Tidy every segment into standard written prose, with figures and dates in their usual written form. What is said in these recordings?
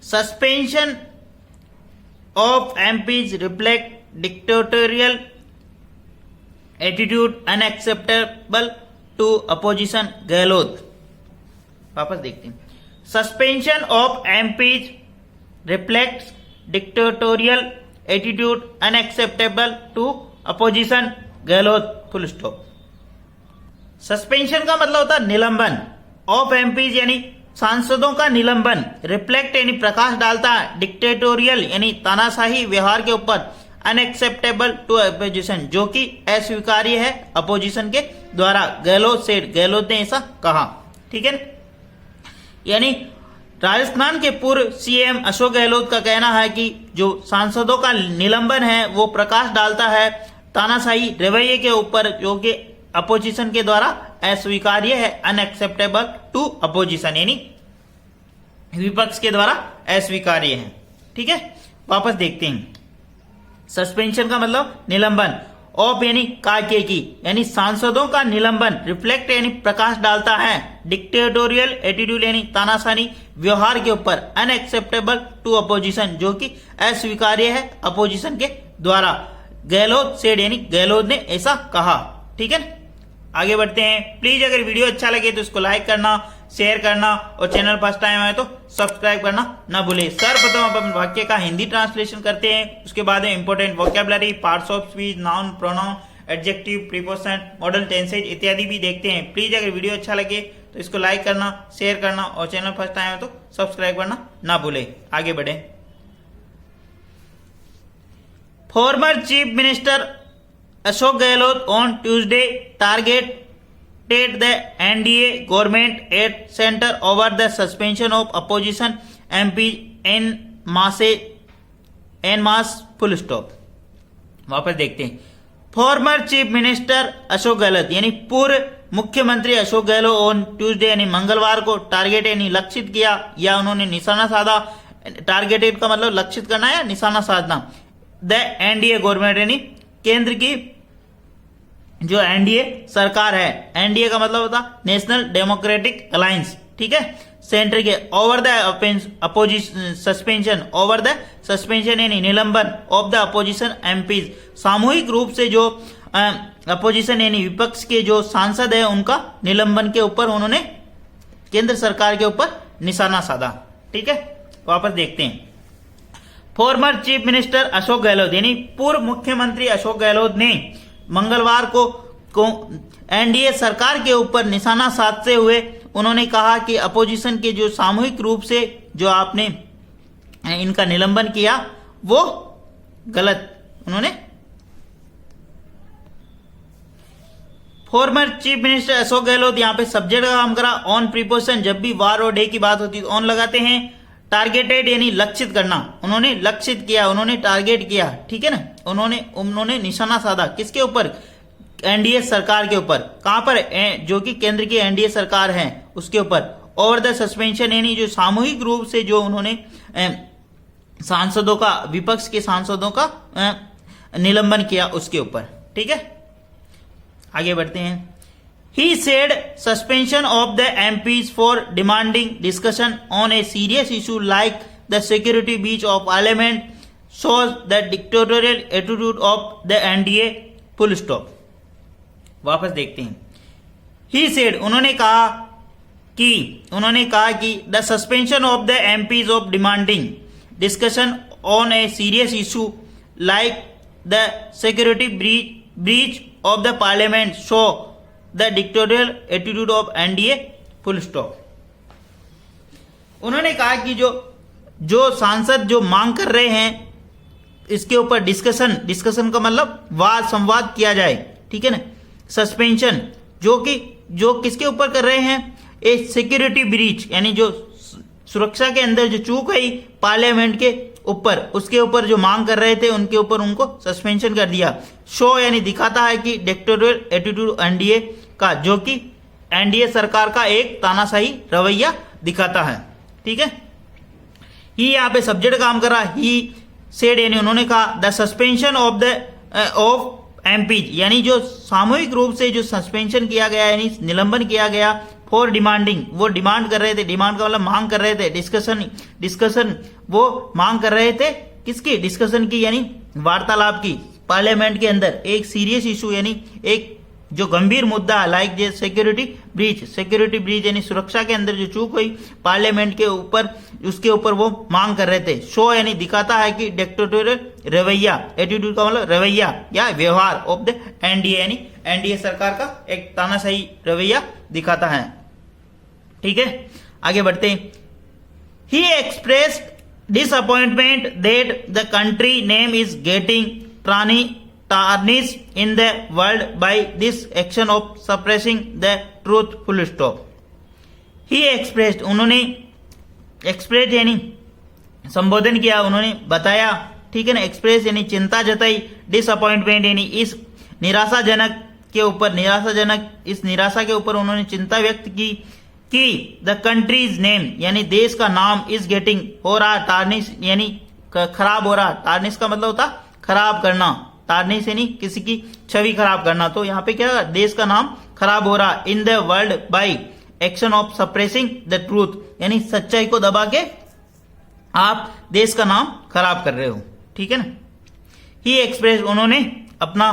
Suspension of MPs reflect dictatorial attitude unacceptable to opposition Gehlot. वापस देखते हैं। Suspension of MPs reflects dictatorial attitude unacceptable to opposition Gehlot, full stop. Suspension का मतलब होता है निलंबन, ऑफ MPs यानी सांसदों का निलंबन, रिफ्लेक्ट यानी प्रकाश डालता है, डिक्टेटोरियल यानी तानाशाही व्यवहार के ऊपर, अनएक्सेप्टेबल टू अपोजिशन जो कि अस्वीकार्य है अपोजिशन के द्वारा। गहलोत सेड, गहलोत ने ऐसा कहा, ठीक है। यानी राजस्थान के पूर्व CM अशोक गहलोत का कहना है कि जो सांसदों का निलंबन है वो प्रकाश डालता है तानाशाही रवैये के ऊपर जो कि अपोजिशन के द्वारा अस्वीकार्य है, अनएक्सेप्टेबल टू अपोजिशन यानी विपक्ष के द्वारा अस्वीकार्य है, ठीक है। वापस देखते हैं। सस्पेंशन का मतलब निलंबन, ऑफ यानी कार्य की यानी सांसदों का निलंबन, रिफ्लेक्ट यानी प्रकाश डालता है, डिक्टेटोरियल एटीट्यूड यानी तानाशाही व्यवहार के ऊपर, अनएक्सेप्टेबल टू अपोजिशन जो कि अस्वीकार्य है अपोजिशन के द्वारा। गहलोत सेड यानी गहलोत ने ऐसा कहा, ठीक है। आगे बढ़ते हैं। प्लीज अगर वीडियो अच्छा लगे तो इसको लाइक करना, शेयर करना और चैनल फर्स्ट टाइम आए तो सब्सक्राइब करना ना भूले। सर्वप्रथम आप अपने वाक्य का हिंदी ट्रांसलेशन करते हैं, उसके बाद important vocabulary, parts of speech, noun, pronoun, adjective, preposition, model tenses इत्यादि भी देखते हैं। प्लीज अगर वीडियो अच्छा लगे तो इसको लाइक करना, शेयर करना और चैनल फर्स्ट टाइम आए तो सब्सक्राइब करना ना भूले। आगे बढ़े। Former chief minister Ashok Gehlot on Tuesday targeted the NDA government at center over the suspension of opposition MPs en masse, full stop। वापस देखते हैं। Former chief minister Ashok Gehlot यानी पूर्व मुख्यमंत्री अशोक गहलोत ऑन ट्यूसडे यानी मंगलवार को टारगेट यानी लक्षित किया या उन्होंने निशाना साधा। टारगेटेड का मतलब लक्षित करना या निशाना साधना। द NDA गवर्नमेंट यानी केंद्र की जो NDA सरकार है, NDA का मतलब होता नेशनल डेमोक्रेटिक अलायंस, ठीक है, सेंटर के, over the opposition suspension, over the suspension यानी निलंबन, ऑफ द अपोजिशन MPs सामूहिक रूप से जो अपोजिशन यानी विपक्ष के जो सांसद है उनका निलंबन के ऊपर उन्होंने केंद्र सरकार के ऊपर निशाना साधा, ठीक है। वापस देखते हैं। Former chief minister Ashok Gehlot यानी पूर्व मुख्यमंत्री अशोक गहलोत ने मंगलवार को NDA सरकार के ऊपर निशाना साधते हुए उन्होंने कहा कि अपोजिशन के जो सामूहिक रूप से जो आपने इनका निलंबन किया वो गलत। उन्होंने former chief minister Ashok Gehlot यहाँ पे सब्जेक्ट का काम करा, ऑन प्रीपोजिशन जब भी वार और डे की बात होती है ऑन लगाते हैं। टारगेटेड यानी लक्षित करना, उन्होंने लक्षित किया, उन्होंने टारगेट किया, ठीक है ना। उन्होंने निशाना साधा किसके ऊपर? NDA सरकार के ऊपर। कहां पर? जो कि केंद्र की NDA सरकार है उसके ऊपर। ओवर द सस्पेंशन यानी जो सामूहिक रूप से जो उन्होंने सांसदों का, विपक्ष के सांसदों का निलंबन किया उसके ऊपर, ठीक है। आगे बढ़ते हैं। He said suspension of the MPs for demanding discussion on a serious issue like the security breach of parliament shows the dictatorial attitude of the NDA, full stop। वापस देखते हैं। He said उन्होंने कहा कि the suspension of the MPs of demanding discussion on a serious issue like the security breach of the parliament show the dictatorial attitude of NDA, full stop. उन्होंने कहा कि जो सांसद जो मांग कर रहे हैं इसके ऊपर डिस्कशन का मतलब वाद संवाद किया जाए, ठीक है ना। सस्पेंशन जो किसके ऊपर कर रहे हैं? ए सिक्योरिटी ब्रीच यानी जो सुरक्षा के अंदर जो चूक है पार्लियामेंट के ऊपर, उसके ऊपर जो मांग कर रहे थे उनके ऊपर उनको सस्पेंशन कर दिया। शो यानी दिखाता है कि डिक्टेटोरियल एटीट्यूड NDA का, जो कि NDA सरकार का एक तानाशाही रवैया दिखाता है, ठीक है। ही यहाँ पे सब्जेक्ट काम कर रहा है। ही सेड यानी उन्होंने कहा द सस्पेंशन ऑफ MPs यानी जो सामूहिक रूप से जो सस्पेंशन किया गया यानी निलंबन किया गया फॉर डिमांडिंग, वो डिमांड कर रहे थे, डिमांड का मतलब मांग कर रहे थे, डिस्कशन वो मांग कर रहे थे किसकी, डिस्कशन की यानी वार्तालाप की पार्लियामेंट के अंदर एक सीरियस इशू यानी एक जो गंभीर मुद्दा लाइक जे सिक्योरिटी ब्रीच यानी सुरक्षा के अंदर जो चूक हुई पार्लियामेंट के ऊपर, उसके ऊपर वो मांग कर रहे थे। शो यानी दिखाता है कि डिक्टेटोरियल रवैया, एटीट्यूड का मतलब रवैया या व्यवहार ऑफ द एनडीए यानी एनडीए सरकार का एक तानाशाही रवैया दिखाता है। ठीक है, आगे बढ़ते हैं। He expressed disappointment that the country name is getting tarnished in the world by this action of suppressing the truth, full stop. He expressed, उन्होंने एक्सप्रेस यानी संबोधन किया, उन्होंने बताया, ठीक है ना, एक्सप्रेस यानी चिंता जताई, डिसअपॉइंटमेंट यानी इस निराशाजनक के ऊपर, इस निराशा के ऊपर उन्होंने चिंता व्यक्त की कि द कंट्रीज नेम यानी देश का नाम इज गेटिंग हो रहा, टार्निश यानी खराब हो रहा, टार्निश का मतलब होता खराब करना, तारने से नहीं किसी की छवि खराब करना, तो यहाँ पे क्या देश का नाम खराब हो रहा in the world by action of suppressing the truth यानी सच्चाई को दबा के आप देश का नाम खराब कर रहे हो। ठीक है ना, ही एक्सप्रेस उन्होंने अपना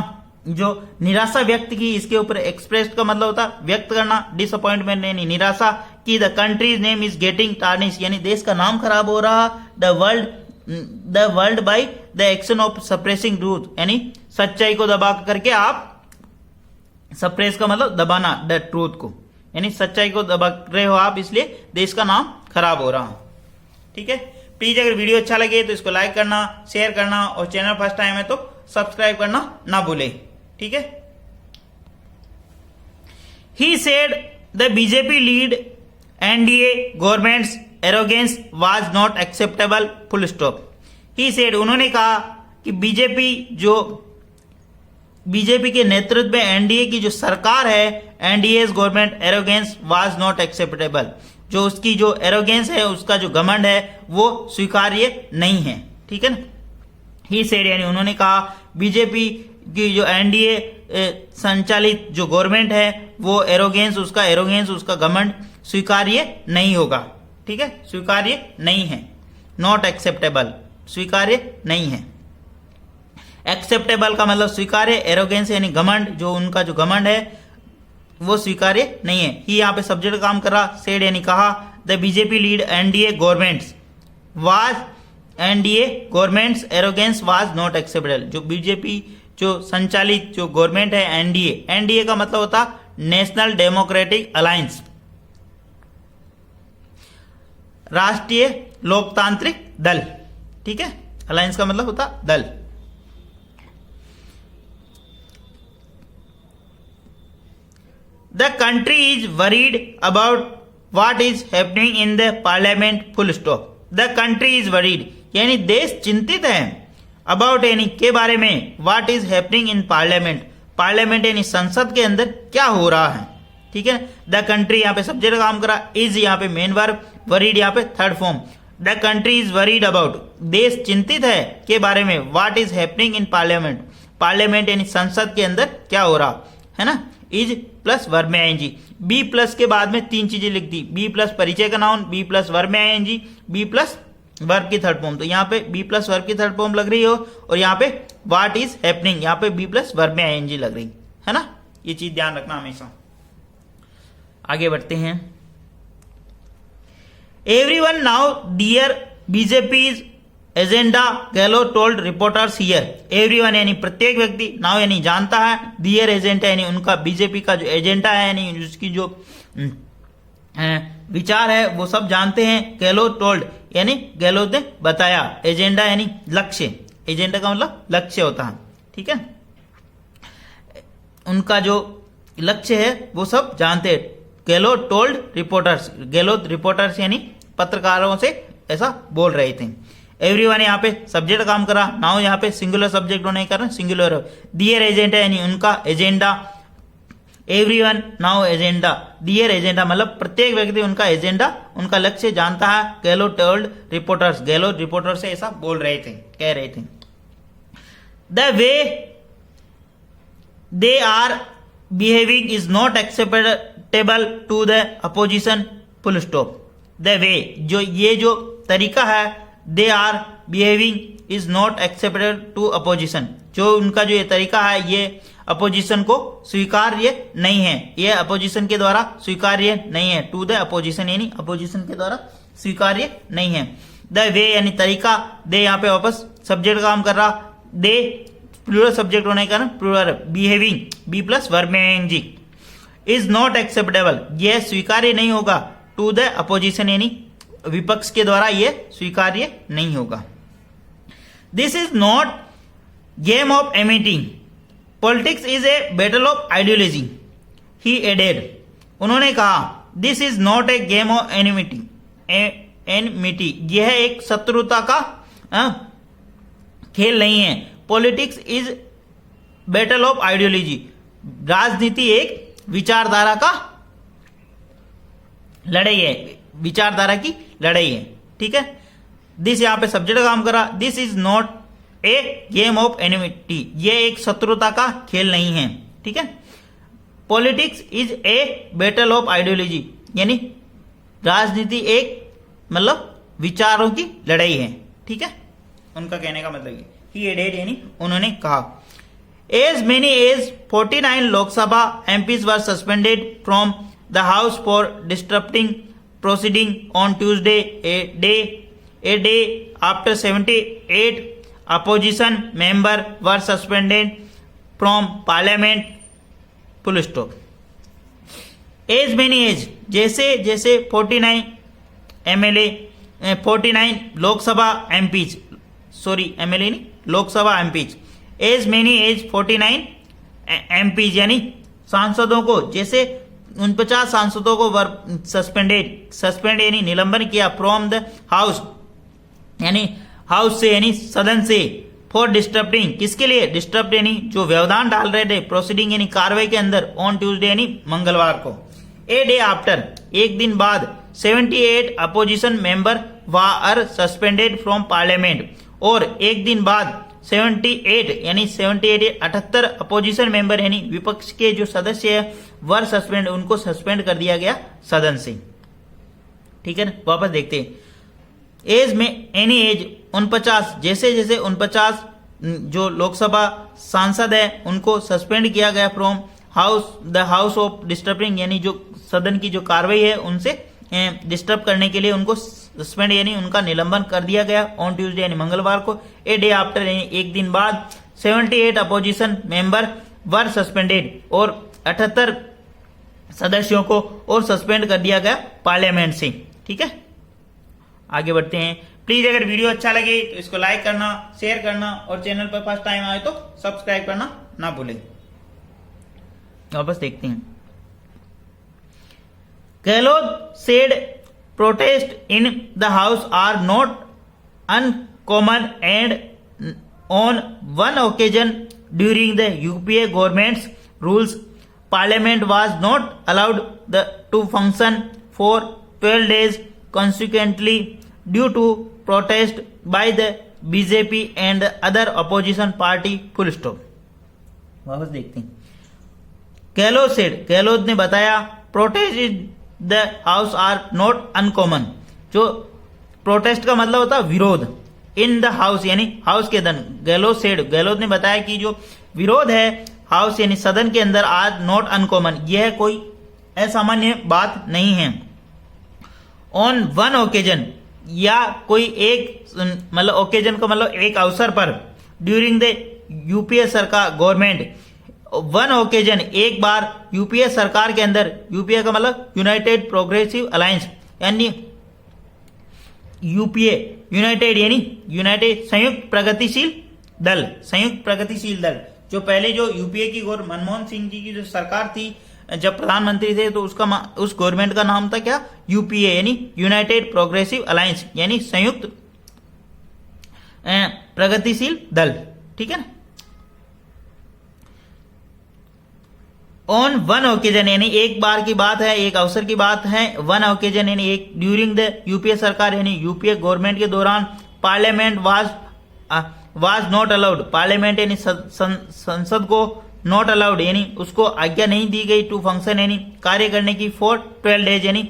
जो निराशा व्यक्त की, इसके ऊपर एक्सप्रेस का मतलब होता व्यक्त करना, डिसअपॉइंटमेंट यानी निराशा की the countries name is getting tarnish यानी देश का नाम खराब हो रहा, the world by the action of suppressing truth यानी सच्चाई को दबा करके आप, सप्रेस का मतलब दबाना, द ट्रूथ को यानी सच्चाई को दबा रहे हो आप, इसलिए देश का नाम खराब हो रहा। ठीक है, प्लीज अगर वीडियो अच्छा लगे तो इसको लाइक करना, शेयर करना और चैनल फर्स्ट टाइम है तो सब्सक्राइब करना ना भूले। ठीक है, he said the BJP lead NDA governments arrogance was not acceptable, full stop. He said उन्होंने कहा कि बीजेपी के नेतृत्व में एनडीए की जो सरकार है, NDA government arrogance was not acceptable, जो उसकी जो एरोगेंस है, उसका जो घमंड है वो स्वीकार्य नहीं है। ठीक है ना, ही सेड यानी उन्होंने कहा बीजेपी की जो एनडीए संचालित जो गवर्नमेंट है वो एरोगेंस, उसका घमंड स्वीकार्य नहीं होगा। ठीक है, स्वीकार्य नहीं है, नॉट एक्सेप्टेबल स्वीकार्य नहीं है। एक्सेप्टेबल का मतलब स्वीकार्य, एरोगेंस यानी घमंड, जो उनका जो घमंड है वो स्वीकार्य नहीं है। ही यहाँ पे सब्जेक्ट काम कर रहा, सेड यानी कहा, the BJP lead NDA governments was governments arrogance was not acceptable, जो बीजेपी जो संचालित जो गवर्नमेंट है एनडीए का मतलब होता नेशनल डेमोक्रेटिक अलायंस, राष्ट्रीय लोकतांत्रिक दल। ठीक है, अलायंस का मतलब होता दल। The country is worried about what is happening in the parliament, full stop. The country is worried यानी देश चिंतित है, अबाउट यानी के बारे में, what is happening in parliament यानी संसद के अंदर क्या हो रहा है। ठीक है, द कंट्री यहाँ पे सब्जेक्ट काम करा, इज यहाँ पे मेन वर्ब, वरीड यहाँ पे third form. The country is worried about देश चिंतित है के बारे में, what is happening in parliament यानी संसद के अंदर क्या हो रहा है ना। इज प्लस वर्ब में आईएनजी, बी प्लस के बाद में तीन चीजें लिख दी, बी प्लस परिचय का नाउन, बी प्लस वर्ब में आईएनजी, बी प्लस वर्ब की थर्ड फॉर्म। तो यहाँ पे बी प्लस वर्ब की थर्ड फॉर्म लग रही हो और यहाँ पे व्हाट इज हैपनिंग यहाँ पे बी प्लस वर्ब में आईएनजी लग रही है ना, ये चीज ध्यान रखना हमेशा। आगे बढ़ते हैं। Everyone knows their BJP agenda Gehlot told reporters here. Everyone यानी प्रत्येक व्यक्ति, नाउ यानी जानता है, डियर एजेंडा यानी उनका बीजेपी का जो एजेंडा है यानी उसकी जो विचार है वो सब जानते हैं। गहलोत टोल्ड यानी गहलोत ने बताया, एजेंडा यानी लक्ष्य, एजेंडा का मतलब लक्ष्य होता है। ठीक है, उनका जो लक्ष्य है वो सब जानते हैं। Gehlot told reporters, Gehlot reporters यानी पत्रकारों से ऐसा बोल रहे थे। एवरीवन यहाँ पे सब्जेक्ट काम करा, नाउ यहाँ पे सिंगुलर सब्जेक्ट नहीं कर रहे, सिंगुलर। डियर एजेंडा यानी उनका agenda, everyone knows agenda, their agenda मतलब प्रत्येक व्यक्ति उनका एजेंडा, उनका लक्ष्य जानता है। Gehlot told reporters, Gehlot reporter से ऐसा बोल रहे थे, कह रहे थे। The way they are behaving is not acceptable to the opposition full stop. The way जो ये जो तरीका है they are behaving is not acceptable to opposition. जो उनका जो ये तरीका है ये अपोजिशन को स्वीकार्य नहीं है, ये अपोजिशन के द्वारा स्वीकार्य नहीं है. टू द अपोजिशन यानी अपोजिशन के द्वारा स्वीकार्य नहीं है. द वे यानी तरीका, दे यहाँ पे वापस सब्जेक्ट काम कर रहा, दे प्लूरल सब्जेक्ट होने के कारण plural. Behaving be plus verb में एनजी. इज नॉट एक्सेप्टेबल यह स्वीकार्य नहीं होगा. टू द अपोजिशन यानी विपक्ष के द्वारा यह स्वीकार्य नहीं होगा. This is not game of amity. Politics is a battle of ideology. He added. उन्होंने कहा this is not a game of enmity. Enmity यह एक शत्रुता का खेल नहीं है. Politics is battle of ideology. राजनीति एक विचारधारा का लड़ाई है, विचारधारा की लड़ाई है. ठीक है. दिस यहां पे सब्जेक्ट काम करा. This is not a game of enmity. ये एक शत्रुता का खेल नहीं है. ठीक है. Politics is a battle of ideology यानी राजनीति एक मतलब विचारों की लड़ाई है. ठीक है. उनका कहने का मतलब ही एडेड यानी उन्होंने कहा. As many as 49 Lok Sabha MPs were suspended from the house for disturbing proceeding on Tuesday. A day after 78 opposition member were suspended from parliament. full stop. as many as जैसे जैसे 49 MLA 49 Lok Sabha MPs sorry MLA नहीं Lok Sabha MPs. as many as 49 MPs यानी सांसदों को जैसे 49 सांसदों को suspend यानी निलंबन किया फ्रॉम द हाउस यानी हाउस से यानी सदन से. फॉर डिस्टर्बिंग किसके लिए? डिस्टर्ब यानी जो व्यवधान डाल रहे थे प्रोसीडिंग यानी कार्रवाई के अंदर. ऑन ट्यूसडे यानी मंगलवार को. ए डे आफ्टर एक दिन बाद 78 opposition member were suspended from parliament. और एक दिन बाद 78 यानी 78 अपोजिशन मेंबर यानी विपक्ष के जो सदस्य है वर सस्पेंड उनको सस्पेंड कर दिया गया सदन से. ठीक है. वापस देखते हैं. एज में एनी एज 49 जैसे जैसे 49 जो लोकसभा सांसद है उनको सस्पेंड किया गया from house the house of disturbing यानी जो सदन की जो कार्रवाई है उनसे डिस्टर्ब करने के लिए उनको सस्पेंड यानी उनका निलंबन कर दिया गया. ऑन ट्यूसडे यानी मंगलवार को. ए डे आफ्टर यानी एक दिन बाद 78 अपोजिशन मेंबर वर सस्पेंडेड और 78 सदस्यों को और सस्पेंड कर दिया गया पार्लियामेंट से. ठीक है. आगे बढ़ते हैं. प्लीज अगर वीडियो अच्छा लगे तो इसको लाइक करना, शेयर करना और चैनल पर फर्स्ट टाइम आए तो सब्सक्राइब करना ना भूलें. वापस देखते हैं. Gehlot said protest in the house are not uncommon and on one occasion during the UPA government's rules parliament was not allowed to function for 12 days consequently due to protest by the BJP and other opposition party. full stop. वापस देखते हैं. गहलोत ने बताया protest in the house are not uncommon. जो protest का मतलब होता है विरोध. इन द हाउस यानी हाउस के अंदर. गहलोत ने बताया कि जो विरोध है हाउस यानी सदन के अंदर आर नॉट अनकॉमन यह कोई असामान्य बात नहीं है. ऑन वन ओकेजन या कोई एक मतलब ओकेजन का मतलब एक अवसर पर. ड्यूरिंग द यूपीए सरकार गवर्नमेंट. वन ओकेजन एक बार यूपीए सरकार के अंदर. यूपीए का मतलब यूनाइटेड प्रोग्रेसिव अलायंस यानी यूपीए यूनाइटेड यानी यूनाइटेड संयुक्त प्रगतिशील दल. संयुक्त प्रगतिशील दल जो पहले जो यूपीए की मनमोहन सिंह जी की जो सरकार थी जब प्रधानमंत्री थे तो उस गवर्नमेंट का नाम था क्या? यूपीए यानी यूनाइटेड प्रोग्रेसिव अलायंस यानी संयुक्त प्रगतिशील दल. ठीक है ना. ऑन वन ओकेजन यानी एक बार की बात है, एक अवसर की बात है. वन ओकेजन यानी एक ड्यूरिंग द यूपीए सरकार यानी यूपीए गवर्नमेंट के दौरान. Parliament was not allowed. Parliament यानी संसद को नॉट अलाउड यानी उसको आज्ञा नहीं दी गई टू फंक्शन यानी कार्य करने की फॉर 12 डेज यानी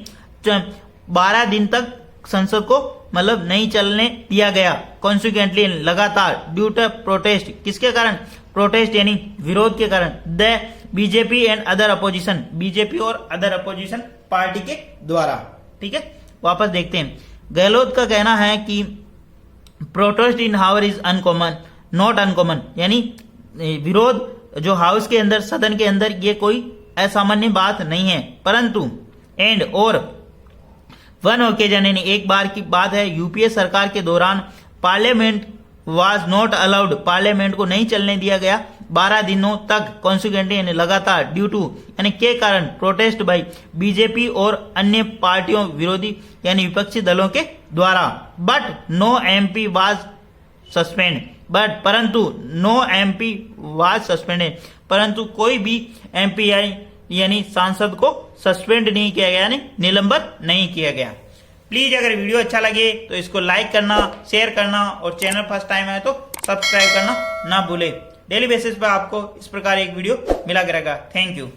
12 दिन तक संसद को मतलब नहीं चलने दिया गया। कॉन्सिक्वेंटली लगातार ड्यू टू प्रोटेस्ट किसके कारण, प्रोटेस्ट यानी विरोध के कारण, the BJP and other opposition BJP और अदर अपोजिशन पार्टी के द्वारा। ठीक है, वापस देखते हैं। गहलोत का कहना है कि protest in house is uncommon not uncommon यानी विरोध जो हाउस के अंदर सदन के अंदर ये कोई असामान्य बात नहीं है, परंतु एंड और वन ओकेजन यानी एक बार की बात है यूपीए सरकार के दौरान parliament was not allowed parliament को नहीं चलने दिया गया 12 दिनों तक कॉन्सिक्वेंटली यानी लगातार ड्यू टू यानी के कारण प्रोटेस्ट बाई बीजेपी और अन्य पार्टियों विरोधी यानी विपक्षी दलों के द्वारा। But no MP was suspend but परंतु नो एमपी वाज सस्पेंडेड परंतु कोई भी एमपीआई यानी सांसद को सस्पेंड नहीं किया गया यानी निलंबित नहीं किया गया। प्लीज अगर वीडियो अच्छा लगे तो इसको लाइक करना, शेयर करना और चैनल फर्स्ट टाइम है तो सब्सक्राइब करना ना भूले। डेली बेसिस पर आपको इस प्रकार एक वीडियो मिला करेगा। Thank you.